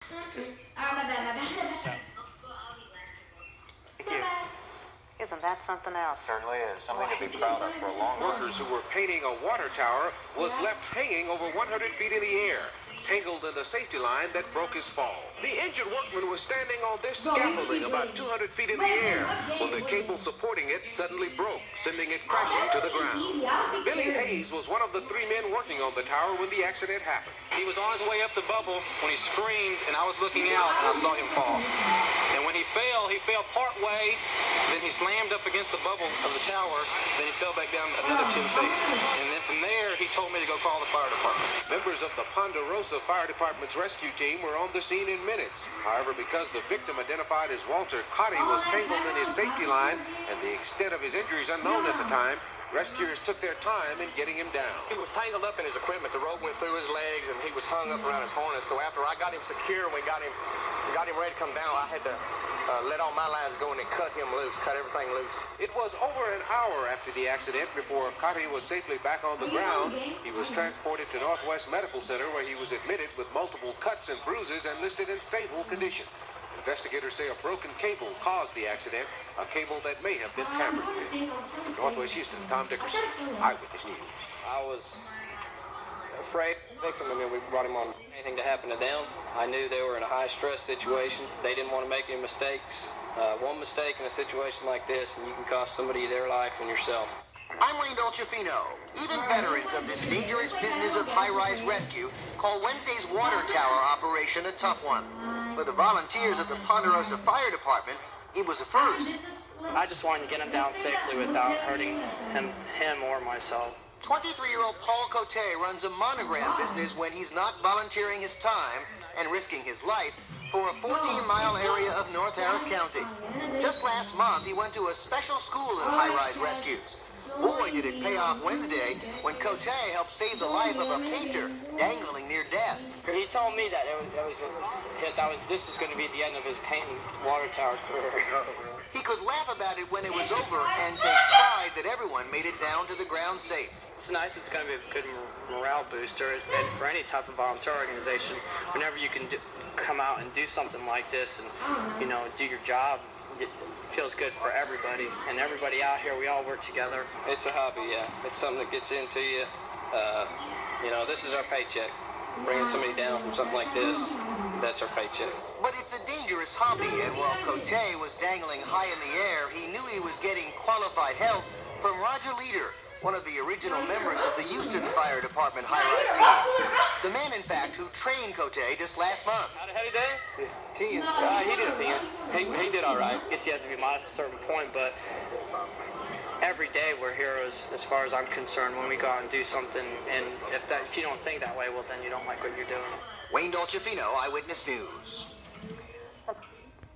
My bad. Thank you. Isn't that something else? Certainly is. Something to be proud of for a long time. Workers who were painting a water tower was left hanging over 100 feet in the air, tangled in the safety line that broke his fall. The injured workman was standing on this scaffolding about 200 feet in the air when the cable supporting it suddenly broke, sending it crashing to the ground. Billy Hayes was one of the 3 men working on the tower when the accident happened. He was on his way up the bubble when he screamed, and I was looking out, and I saw him fall. And when he fell part way, then he slammed up against the bubble of the tower, then he fell back down another 10 feet. And then from there, he told me to go call the fire department. Members of the Ponderosa Fire Department's rescue team were on the scene in minutes. However, because the victim identified as Walter Coody was tangled in his safety line and the extent of his injuries unknown at the time, rescuers took their time in getting him down. He was tangled up in his equipment. The rope went through his legs, and he was hung up around his harness. So after I got him secure, we got him ready to come down, I had to let all my lines go and then cut him loose, cut everything loose. It was over an hour after the accident before Coody was safely back on the ground. He was transported to Northwest Medical Center, where he was admitted with multiple cuts and bruises and listed in stable condition. Investigators say a broken cable caused the accident, a cable that may have been tampered with. In Northwest Houston, Thom Dickerson, Eyewitness News. I was afraid of the victim, and then we brought him on. Anything to happen to them, I knew they were in a high-stress situation. They didn't want to make any mistakes. One mistake in a situation like this, and you can cost somebody their life and yourself. I'm Dolcefino. Even veterans of this dangerous business of high-rise rescue call Wednesday's water tower operation a tough one. For the volunteers of the Ponderosa Fire Department, it was a first. I just wanted to get him down safely without hurting him or myself. 23-year-old Paul Coté runs a monogram business when he's not volunteering his time and risking his life for a 14-mile area of North Harris County. Just last month, he went to a special school in high-rise rescues. Boy, did it pay off Wednesday when Coté helped save the life of a painter dangling near death. He told me that this was going to be the end of his painting water tower career. He could laugh about it when it was over and take pride that everyone made it down to the ground safe. It's nice. It's going to be a good morale booster, and for any type of volunteer organization, whenever you can come out and do something like this and do your job, it feels good for everybody. And everybody out here, we all work together. It's a hobby, yeah. It's something that gets into you. This is our paycheck. Bringing somebody down from something like this, that's our paycheck. But it's a dangerous hobby, and while Coté was dangling high in the air, he knew he was getting qualified help from Roger Leader, one of the original members of the Houston Fire Department high-rise team. The man, in fact, who trained Coté just last month. How did he do? 10. He did 10. He did all right. I guess you have to be modest at a certain point, but every day we're heroes as far as I'm concerned when we go out and do something. And if you don't think that way, well, then you don't like what you're doing. Dolcefino, Eyewitness News.